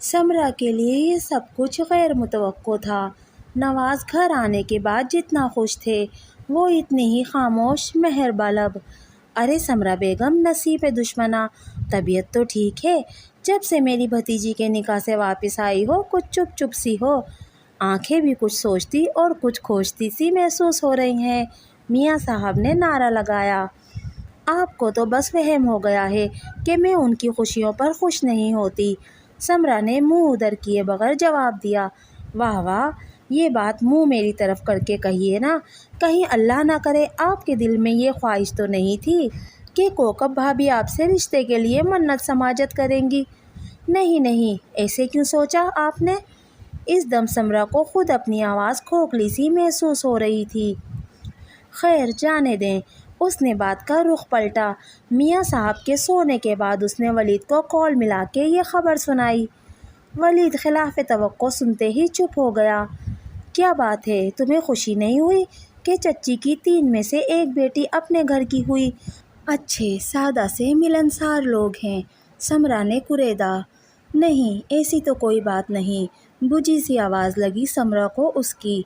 سمرہ کے لیے یہ سب کچھ غیر متوقع تھا۔ نواز گھر آنے کے بعد جتنا خوش تھے وہ اتنے ہی خاموش مہرباں لب۔ ارے سمرہ بیگم، نصیب دشمنا، طبیعت تو ٹھیک ہے؟ جب سے میری بھتیجی کے نکاح سے واپس آئی ہو کچھ چپ چپ سی ہو، آنکھیں بھی کچھ سوچتی اور کچھ کھوجتی سی محسوس ہو رہی ہیں۔ میاں صاحب نے نعرہ لگایا۔ آپ کو تو بس وہم ہو گیا ہے کہ میں ان کی خوشیوں پر خوش نہیں ہوتی۔ سمرہ نے منہ ادھر کیے بغیر جواب دیا۔ واہ واہ، یہ بات منہ میری طرف کر کے کہیے نا، کہیں اللہ نہ کرے آپ کے دل میں یہ خواہش تو نہیں تھی کہ کوکب بھابھی آپ سے رشتے کے لیے منت سماجت کریں گی؟ نہیں نہیں، ایسے کیوں سوچا آپ نے؟ اس دم سمرہ کو خود اپنی آواز کھوکھلی سی محسوس ہو رہی تھی۔ خیر جانے دیں، اس نے بات کا رخ پلٹا۔ میاں صاحب کے سونے کے بعد اس نے ولید کو کال ملا کے یہ خبر سنائی۔ ولید خلاف توقع سنتے ہی چپ ہو گیا۔ کیا بات ہے، تمہیں خوشی نہیں ہوئی کہ چچی کی 3 میں سے ایک بیٹی اپنے گھر کی ہوئی؟ اچھے سادہ سے ملنسار لوگ ہیں، سمرہ نے کریدا۔ نہیں، ایسی تو کوئی بات نہیں، بجھی سی آواز لگی سمرہ کو اس کی۔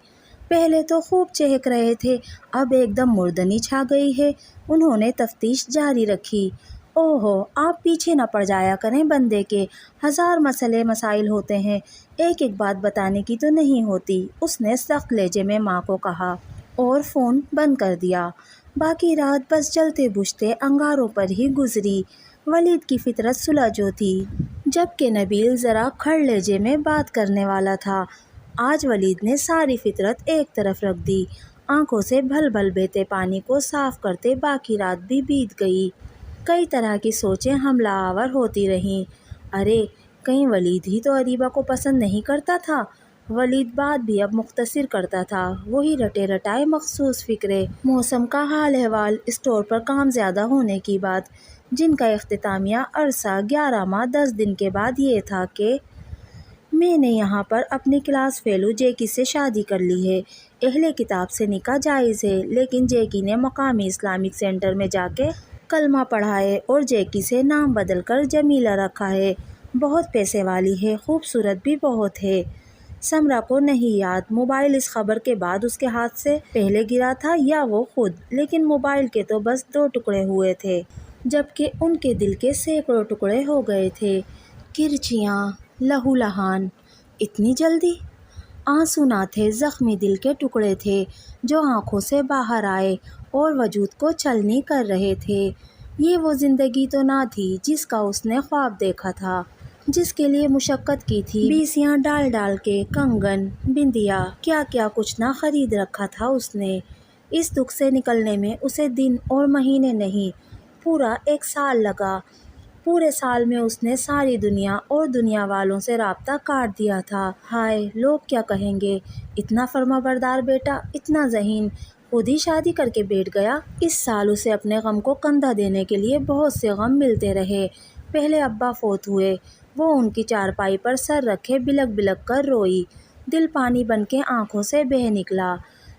پہلے تو خوب چہک رہے تھے، اب ایک دم مردنی چھا گئی ہے۔ انہوں نے تفتیش جاری رکھی۔ اوہو، آپ پیچھے نہ پڑ جایا کریں بندے کے، 1000 مسئلے مسائل ہوتے ہیں، ایک ایک بات بتانے کی تو نہیں ہوتی، اس نے سخت لہجے میں ماں کو کہا اور فون بند کر دیا۔ باقی رات بس جلتے بجھتے انگاروں پر ہی گزری۔ ولید کی فطرت سلجھو تھی، جبکہ نبیل ذرا کھڑ لہجے میں بات کرنے والا تھا۔ آج ولید نے ساری فطرت ایک طرف رکھ دی، آنکھوں سے بھل بھل بہتے پانی کو صاف کرتے باقی رات بھی بیت گئی۔ کئی طرح کی سوچیں حملہ آور ہوتی رہیں۔ ارے کہیں ولید ہی تو اریبہ کو پسند نہیں کرتا تھا؟ ولید بات بھی اب مختصر کرتا تھا، وہی رٹے رٹائے مخصوص فکرے، موسم کا حال احوال، اسٹور پر کام زیادہ ہونے کی بات، جن کا اختتامیہ عرصہ 11 ماہ 10 دن کے بعد یہ تھا کہ میں نے یہاں پر اپنی کلاس فیلو جیکی سے شادی کر لی ہے۔ اہل کتاب سے نکاح جائز ہے، لیکن جیکی نے مقامی اسلامک سینٹر میں جا کے کلمہ پڑھا ہے اور جیکی سے نام بدل کر جمیلہ رکھا ہے۔ بہت پیسے والی ہے، خوبصورت بھی بہت ہے۔ سمرہ کو نہیں یاد موبائل اس خبر کے بعد اس کے ہاتھ سے پہلے گرا تھا یا وہ خود، لیکن موبائل کے تو بس 2 ٹکڑے ہوئے تھے، جبکہ ان کے دل کے سینکڑوں ٹکڑے ہو گئے تھے۔ کرچیاں، لہو لہان، اتنی جلدی؟ آنسو نہ تھے، زخمی دل کے ٹکڑے تھے جو آنکھوں سے باہر آئے اور وجود کو چلنی کر رہے تھے۔ یہ وہ زندگی تو نہ تھی جس کا اس نے خواب دیکھا تھا، جس کے لیے مشقت کی تھی، بیسیاں ڈال ڈال کے، کنگن، بندیا، کیا کیا کچھ نہ خرید رکھا تھا اس نے۔ اس دکھ سے نکلنے میں اسے دن اور مہینے نہیں، پورا 1 سال لگا۔ پورے سال میں اس نے ساری دنیا اور دنیا والوں سے رابطہ کاٹ دیا تھا۔ ہائے، لوگ کیا کہیں گے، اتنا فرما بردار بیٹا، اتنا ذہین، خود ہی شادی کر کے بیٹھ گیا۔ اس سال اسے اپنے غم کو کندھا دینے کے لیے بہت سے غم ملتے رہے۔ پہلے ابا فوت ہوئے، وہ ان کی چارپائی پر سر رکھے بلک بلک کر روئی، دل پانی بن کے آنکھوں سے بہہ نکلا۔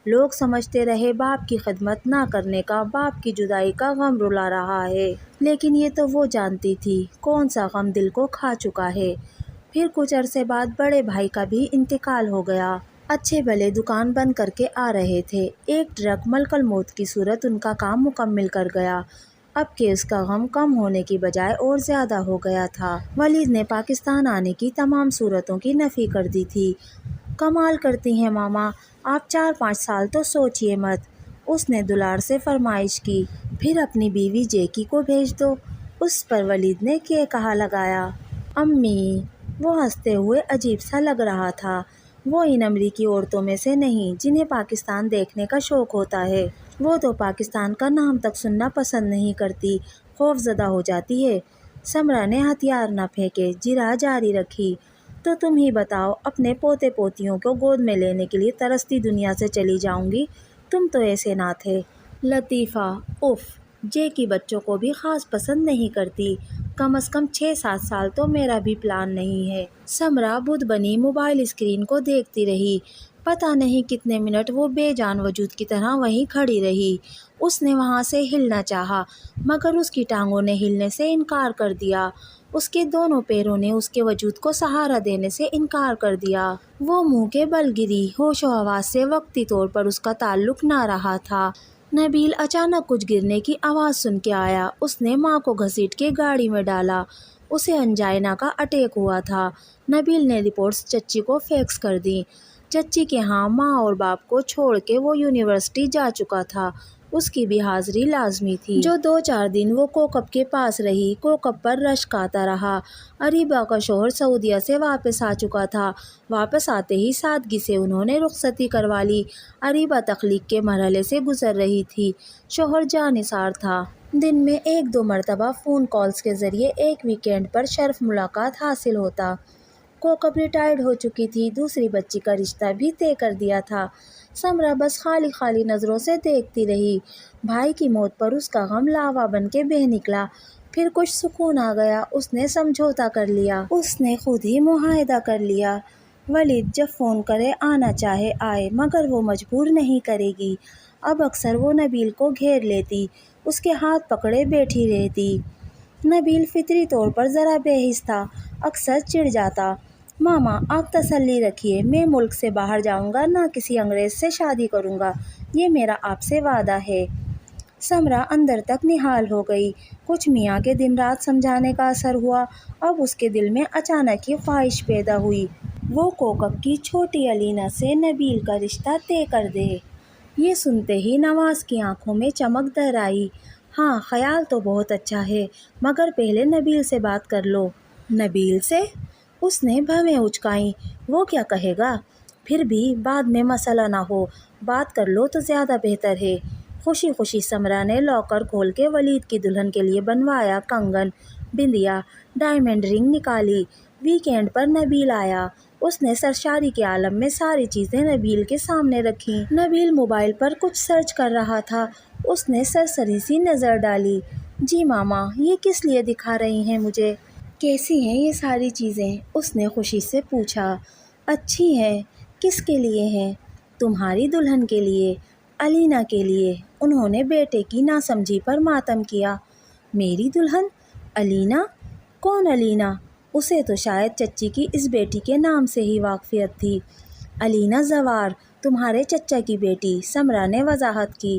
لوگ سمجھتے رہے باپ کی خدمت نہ کرنے کا باپ کی جدائی کا غم رلا رہا ہے، لیکن یہ تو وہ جانتی تھی کون سا غم دل کو کھا چکا ہے۔ پھر کچھ عرصے بعد بڑے بھائی کا بھی انتقال ہو گیا۔ اچھے بھلے دکان بند کر کے آ رہے تھے، ایک ٹرک ملک الموت کی صورت ان کا کام مکمل کر گیا۔ اب کہ اس کا غم کم ہونے کی بجائے اور زیادہ ہو گیا تھا۔ ولید نے پاکستان آنے کی تمام صورتوں کی نفی کر دی تھی۔ کمال کرتی ہیں ماما، آپ 4-5 سال تو سوچئے مت، اس نے دلار سے فرمائش کی۔ پھر اپنی بیوی جیکی کو بھیج دو، اس پر ولید نے کہا لگایا۔ امی، وہ ہنستے ہوئے عجیب سا لگ رہا تھا۔ وہ ان امریکی عورتوں میں سے نہیں جنہیں پاکستان دیکھنے کا شوق ہوتا ہے، وہ تو پاکستان کا نام تک سننا پسند نہیں کرتی، خوف زدہ ہو جاتی ہے۔ سمرہ نے ہتھیار نہ پھینکے، جرح جاری رکھی۔ تو تم ہی بتاؤ، اپنے پوتے پوتیوں کو گود میں لینے کے لیے ترستی دنیا سے چلی جاؤں گی؟ تم تو ایسے نہ تھے۔ لطیفہ، اف، جیکی بچوں کو بھی خاص پسند نہیں کرتی، کم از کم 6-7 سال تو میرا بھی پلان نہیں ہے۔ سمرہ بدھ بنی موبائل اسکرین کو دیکھتی رہی، پتہ نہیں کتنے منٹ وہ بے جان وجود کی طرح وہیں کھڑی رہی۔ اس نے وہاں سے ہلنا چاہا، مگر اس کی ٹانگوں نے ہلنے سے انکار کر دیا۔ اس کے دونوں پیروں نے اس کے وجود کو سہارا دینے سے انکار کر دیا۔ وہ منہ کے بل گری، ہوش و حواس سے وقتی طور پر اس کا تعلق نہ رہا تھا۔ نبیل اچانک کچھ گرنے کی آواز سن کے آیا۔ اس نے ماں کو گھسیٹ کے گاڑی میں ڈالا۔ اسے انجائنا کا اٹیک ہوا تھا۔ نبیل نے رپورٹس چچی کو فیکس کر دیں۔ چچی کے ہاں ماں اور باپ کو چھوڑ کے وہ یونیورسٹی جا چکا تھا۔ اس کی بھی حاضری لازمی تھی۔ جو 2-4 دن وہ کوکب کے پاس رہی، کوکب پر رشک آتا رہا۔ اریبہ کا شوہر سعودیہ سے واپس آ چکا تھا۔ واپس آتے ہی سادگی سے انہوں نے رخصتی کروا لی۔ اریبہ تخلیق کے مرحلے سے گزر رہی تھی۔ شوہر جانثار تھا۔ دن میں 1-2 مرتبہ فون کالز کے ذریعے ایک ویکینڈ پر شرف ملاقات حاصل ہوتا۔ کوکب ریٹائرڈ ہو چکی تھی۔ دوسری بچی کا رشتہ بھی طے کر دیا تھا۔ سمرا بس خالی خالی نظروں سے دیکھتی رہی۔ بھائی کی موت پر اس کا غم لاوا بن کے بہہ نکلا۔ پھر کچھ سکون آ گیا۔ اس نے سمجھوتا کر لیا۔ اس نے خود ہی معاہدہ کر لیا۔ ولید جب فون کرے، آنا چاہے آئے، مگر وہ مجبور نہیں کرے گی۔ اب اکثر وہ نبیل کو گھیر لیتی، اس کے ہاتھ پکڑے بیٹھی رہتی۔ نبیل فطری طور پر ذرا بے حس تھا، اکثر چڑ جاتا۔ ماما آپ تسلی رکھیے، میں ملک سے باہر جاؤں گا، نہ کسی انگریز سے شادی کروں گا، یہ میرا آپ سے وعدہ ہے۔ سمرا اندر تک نہال ہو گئی۔ کچھ میاں کے دن رات سمجھانے کا اثر ہوا۔ اب اس کے دل میں اچانک ہی خواہش پیدا ہوئی، وہ کوکب کی چھوٹی علینا سے نبیل کا رشتہ طے کر دے۔ یہ سنتے ہی نواز کی آنکھوں میں چمک در آئی۔ ہاں خیال تو بہت اچھا ہے، مگر پہلے نبیل سے بات کر لو۔ نبیل سے؟ اس نے بھویں اچکائیں۔ وہ کیا کہے گا؟ پھر بھی بعد میں مسئلہ نہ ہو، بات کر لو تو زیادہ بہتر ہے۔ خوشی خوشی سمرا نے لاکر کھول کے ولید کی دلہن کے لیے بنوایا کنگن، بندیا، ڈائمنڈ رنگ نکالی۔ ویکینڈ پر نبیل آیا۔ اس نے سرشاری کے عالم میں ساری چیزیں نبیل کے سامنے رکھیں۔ نبیل موبائل پر کچھ سرچ کر رہا تھا۔ اس نے سرسری سی نظر ڈالی۔ جی ماما، یہ کس لیے دکھا رہی ہیں مجھے؟ کیسی ہیں یہ ساری چیزیں؟ اس نے خوشی سے پوچھا۔ اچھی ہیں۔ کس کے لیے ہیں؟ تمہاری دلہن کے لیے، علینا کے لیے۔ انہوں نے بیٹے کی ناسمجھی پر ماتم کیا۔ میری دلہن؟ علینا؟ کون علینا؟ اسے تو شاید چچی کی اس بیٹی کے نام سے ہی واقفیت تھی۔ علینا زوار، تمہارے چچا کی بیٹی، سمرا نے وضاحت کی۔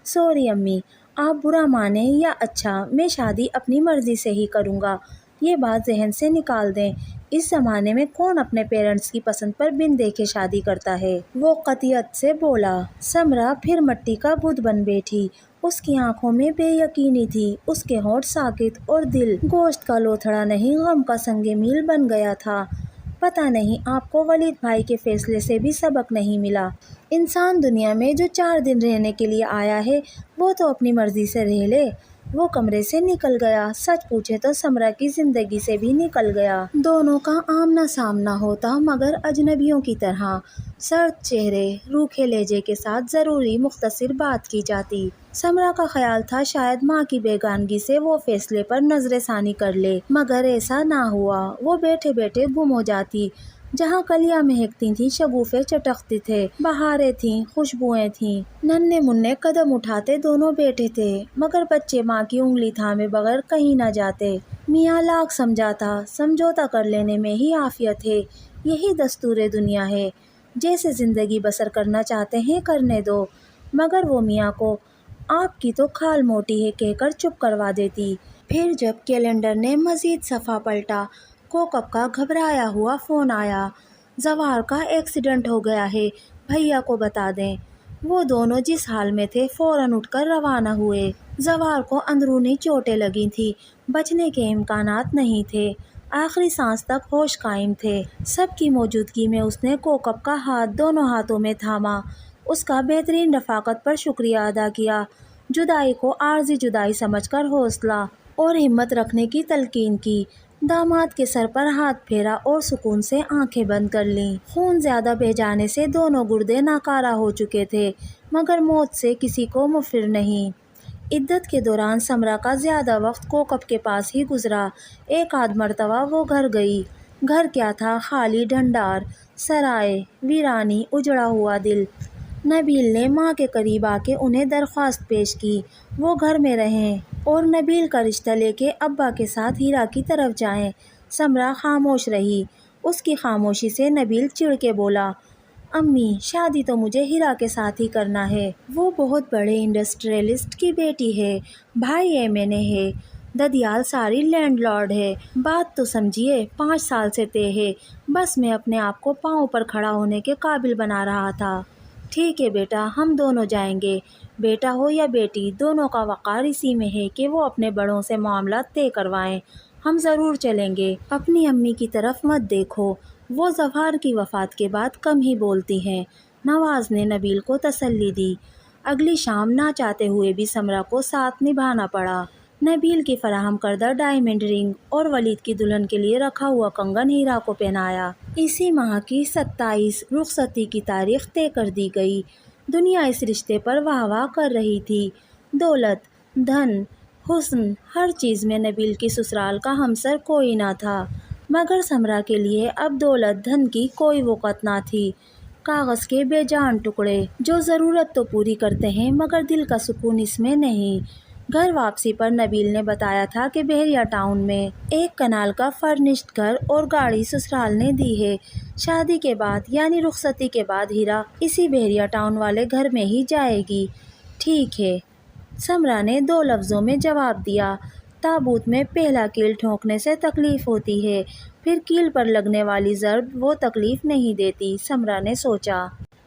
سوری امی، آپ برا مانیں یا اچھا، میں شادی اپنی مرضی سے ہی کروں گا، یہ بات ذہن سے نکال دیں۔ اس زمانے میں کون اپنے پیرنٹس کی پسند پر بن دیکھے شادی کرتا ہے؟ وہ قطعیت سے بولا۔ سمرا پھر مٹی کا بت بن بیٹھی۔ اس کی آنکھوں میں بے یقینی تھی، اس کے ہونٹ ساکت اور دل گوشت کا لوتھڑا نہیں، غم کا سنگ میل بن گیا تھا۔ پتہ نہیں آپ کو ولید بھائی کے فیصلے سے بھی سبق نہیں ملا؟ انسان دنیا میں جو 4 دن رہنے کے لیے آیا ہے، وہ تو اپنی مرضی سے رہ لے۔ وہ کمرے سے نکل گیا۔ سچ پوچھے تو سمرا کی زندگی سے بھی نکل گیا۔ دونوں کا آمنا سامنا ہوتا، مگر اجنبیوں کی طرح، سرد چہرے، روکھے لہجے کے ساتھ ضروری مختصر بات کی جاتی۔ سمرا کا خیال تھا شاید ماں کی بیگانگی سے وہ فیصلے پر نظر ثانی کر لے، مگر ایسا نہ ہوا۔ وہ بیٹھے بیٹھے گم ہو جاتی۔ جہاں کلیاں مہکتی تھیں، شگوفے چٹکتے تھے، بہاریں تھیں، خوشبوئیں تھیں۔ ننھے منھے قدم اٹھاتے دونوں بیٹھے تھے، مگر بچے ماں کی انگلی تھامے بغیر کہیں نہ جاتے۔ میاں لاکھ سمجھاتا، سمجھوتا کر لینے میں ہی عافیت ہے، یہی دستور دنیا ہے، جیسے زندگی بسر کرنا چاہتے ہیں کرنے دو۔ مگر وہ میاں کو آپ کی تو کھال موٹی ہے کہہ کر چپ کروا دیتی۔ پھر جب کیلنڈر نے مزید صفحہ پلٹا، کوکب کا گھبرایا ہوا فون آیا۔ زوار کا ایکسیڈنٹ ہو گیا ہے، بھیا کو بتا دیں۔ وہ دونوں جس حال میں تھے فوراً اٹھ کر روانہ ہوئے۔ زوار کو اندرونی چوٹیں لگی تھیں، بچنے کے امکانات نہیں تھے، آخری سانس تک ہوش قائم تھے۔ سب کی موجودگی میں اس نے کوکب کا ہاتھ دونوں ہاتھوں میں تھاما، اس کا بہترین رفاقت پر شکریہ ادا کیا، جدائی کو عارضی جدائی سمجھ کر حوصلہ اور ہمت رکھنے کی تلقین کی۔ داماد کے سر پر ہاتھ پھیرا اور سکون سے آنکھیں بند کر لیں۔ خون زیادہ بہہ جانے سے دونوں گردے ناکارہ ہو چکے تھے، مگر موت سے کسی کو مفر نہیں۔ عدت کے دوران سمرا کا زیادہ وقت کوکب کے پاس ہی گزرا۔ ایک آدھ مرتبہ وہ گھر گئی۔ گھر کیا تھا، خالی ڈھنڈار، سرائے، ویرانی، اجڑا ہوا دل۔ نبیل نے ماں کے قریب آ کے انہیں درخواست پیش کی، وہ گھر میں رہیں، اور نبیل کا رشتہ لے کے ابا کے ساتھ ہیرا کی طرف جائیں۔ سمرا خاموش رہی۔ اس کی خاموشی سے نبیل چڑ کے بولا، امی شادی تو مجھے ہیرا کے ساتھ ہی کرنا ہے، وہ بہت بڑے انڈسٹریلسٹ کی بیٹی ہے، بھائی ایم این اے ہے، ددیال ساری لینڈ لارڈ ہے، بات تو سمجھیے 5 سال سے طے ہے، بس میں اپنے آپ کو پاؤں پر کھڑا ہونے کے قابل بنا رہا تھا۔ ٹھیک ہے بیٹا، ہم دونوں جائیں گے، بیٹا ہو یا بیٹی، دونوں کا وقار اسی میں ہے کہ وہ اپنے بڑوں سے معاملات طے کروائیں، ہم ضرور چلیں گے۔ اپنی امی کی طرف مت دیکھو، وہ ظفار کی وفات کے بعد کم ہی بولتی ہیں، نواز نے نبیل کو تسلی دی۔ اگلی شام نہ چاہتے ہوئے بھی سمرا کو ساتھ نبھانا پڑا۔ نبیل کی فراہم کردہ ڈائمنڈ رنگ اور ولید کی دلہن کے لیے رکھا ہوا کنگن ہیرا کو پہنایا۔ اسی ماہ کی 27 رخصتی کی تاریخ طے کر دی گئی۔ دنیا اس رشتے پر واہ واہ کر رہی تھی۔ دولت، دھن، حسن، ہر چیز میں نبیل کی سسرال کا ہمسر کوئی نہ تھا، مگر سمرا کے لیے اب دولت دھن کی کوئی وقت نہ تھی۔ کاغذ کے بے جان ٹکڑے جو ضرورت تو پوری کرتے ہیں مگر دل کا سکون اس میں نہیں۔ گھر واپسی پر نبیل نے بتایا تھا کہ بحریہ ٹاؤن میں 1 کنال کا فرنشڈ گھر اور گاڑی سسرال نے دی ہے۔ شادی کے بعد یعنی رخصتی کے بعد ہیرا اسی بحریہ ٹاؤن والے گھر میں ہی جائے گی۔ ٹھیک ہے، سمرا نے 2 لفظوں میں جواب دیا۔ تابوت میں پہلا کیل ٹھونکنے سے تکلیف ہوتی ہے، پھر کیل پر لگنے والی ضرب وہ تکلیف نہیں دیتی، سمرا نے سوچا۔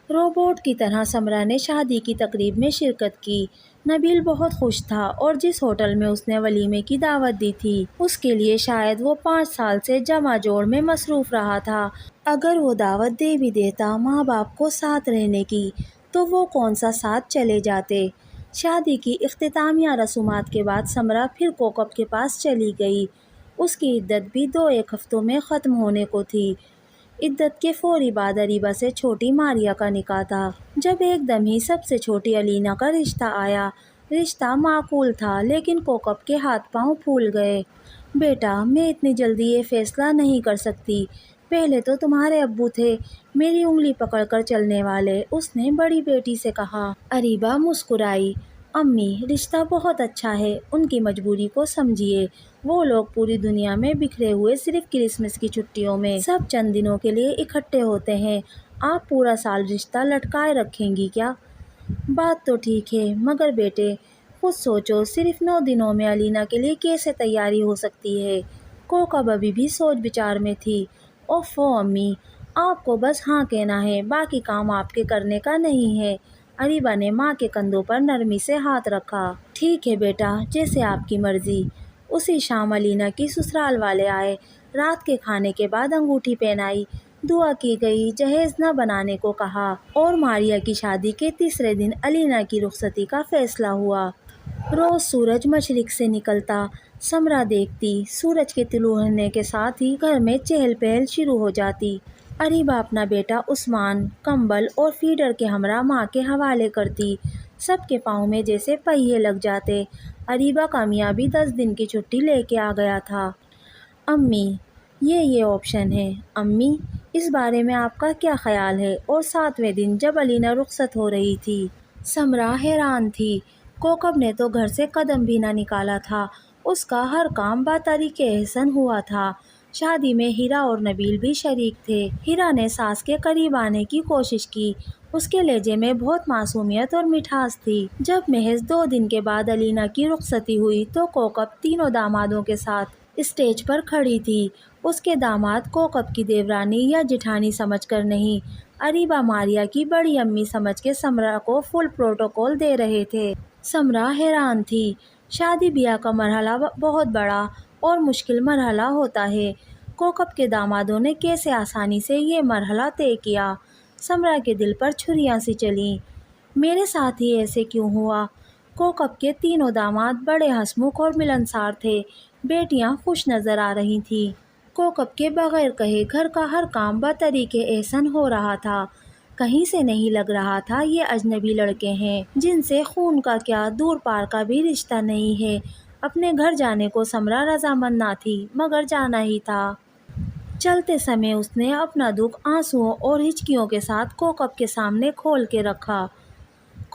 روبوٹ کی طرح سمرا نے شادی کی تقریب میں شرکت کی۔ نبیل بہت خوش تھا اور جس ہوٹل میں اس نے ولیمے کی دعوت دی تھی اس کے لیے شاید وہ 5 سال سے جمع جوڑ میں مصروف رہا تھا۔ اگر وہ دعوت دے بھی دیتا ماں باپ کو ساتھ رہنے کی تو وہ کون سا ساتھ چلے جاتے۔ شادی کی اختتامیہ رسومات کے بعد سمرا پھر کوکب کے پاس چلی گئی۔ اس کی عدت بھی 2-1 ہفتوں میں ختم ہونے کو تھی۔ عدت کے فوری بعد اریبہ سے چھوٹی ماریا کا نکاح تھا۔ جب ایک دم ہی سب سے چھوٹی الینا کا رشتہ آیا، رشتہ معقول تھا لیکن کوکب کے ہاتھ پاؤں پھول گئے۔ بیٹا میں اتنی جلدی یہ فیصلہ نہیں کر سکتی، پہلے تو تمہارے ابو تھے میری انگلی پکڑ کر چلنے والے، اس نے بڑی بیٹی سے کہا۔ اریبہ مسکرائی، امی رشتہ بہت اچھا ہے، ان کی مجبوری کو سمجھیے، وہ لوگ پوری دنیا میں بکھرے ہوئے صرف کرسمس کی چھٹیوں میں سب چند دنوں کے لیے اکٹھے ہوتے ہیں، آپ پورا سال رشتہ لٹکائے رکھیں گی کیا؟ بات تو ٹھیک ہے مگر بیٹے خود سوچو، صرف 9 دنوں میں الینا کے لیے کیسے تیاری ہو سکتی ہے؟ کوکب ابھی بھی سوچ بچار میں تھی۔ اوفو امی، آپ کو بس ہاں کہنا ہے، باقی کام آپ کے کرنے کا نہیں ہے۔ اریبہ نے ماں کے کندھوں پر نرمی سے ہاتھ رکھا۔ ٹھیک ہے بیٹا، جیسے آپ کی مرضی۔ اسی شام الینا کی سسرال والے آئے، رات کے کھانے کے بعد انگوٹھی پہنائی، دعا کی گئی، جہیز نہ بنانے کو کہا اور ماریا کی شادی کے تیسرے دن الینا کی رخصتی کا فیصلہ ہوا۔ روز سورج مشرق سے نکلتا، سمرا دیکھتی، سورج کے طلوع ہونے کے ساتھ ہی گھر میں چہل پہل شروع ہو جاتی۔ اریبہ اپنا بیٹا عثمان کمبل اور فیڈر کے ہمراہ ماں کے حوالے کرتی، سب کے پاؤں میں جیسے پہیے لگ جاتے۔ اریبہ کا میاں بھی 10 دن کی چھٹی لے کے آ گیا تھا۔ امی یہ آپشن ہے، امی اس بارے میں آپ کا کیا خیال ہے؟ اور 7ویں دن جب الینا رخصت ہو رہی تھی، سمرا حیران تھی، کوکب نے تو گھر سے قدم بھی نہ نکالا تھا، اس کا ہر کام بطریق احسن ہوا تھا۔ شادی میں ہیرا اور نبیل بھی شریک تھے۔ ہیرا نے ساس کے قریب آنے کی کوشش کی، اس کے لہجے میں بہت معصومیت اور مٹھاس تھی۔ جب محض 2 دن کے بعد الینا کی رخصتی ہوئی تو کوکب تینوں دامادوں کے ساتھ اسٹیج پر کھڑی تھی۔ اس کے داماد کوکب کی دیورانی یا جٹھانی سمجھ کر نہیں، اریبہ ماریا کی بڑی امی سمجھ کے سمرا کو فل پروٹوکول دے رہے تھے۔ سمرا حیران تھی۔ شادی بیاہ کا مرحلہ بہت بڑا اور مشکل مرحلہ ہوتا ہے، کوکب کے دامادوں نے کیسے آسانی سے یہ مرحلہ طے کیا؟ سمرا کے دل پر چھریاں سی چلیں، میرے ساتھ ہی ایسے کیوں ہوا؟ کوکب کے تینوں داماد بڑے ہنسمکھ اور ملنسار تھے، بیٹیاں خوش نظر آ رہی تھیں، کوکب کے بغیر کہے گھر کا ہر کام بطریق احسن ہو رہا تھا، کہیں سے نہیں لگ رہا تھا یہ اجنبی لڑکے ہیں جن سے خون کا کیا دور پار کا بھی رشتہ نہیں ہے۔ اپنے گھر جانے کو سمرا رضامند نہ تھی مگر جانا ہی تھا۔ چلتے سمے اس نے اپنا دکھ آنسوؤں اور ہچکیوں کے ساتھ کوکب کے سامنے کھول کے رکھا۔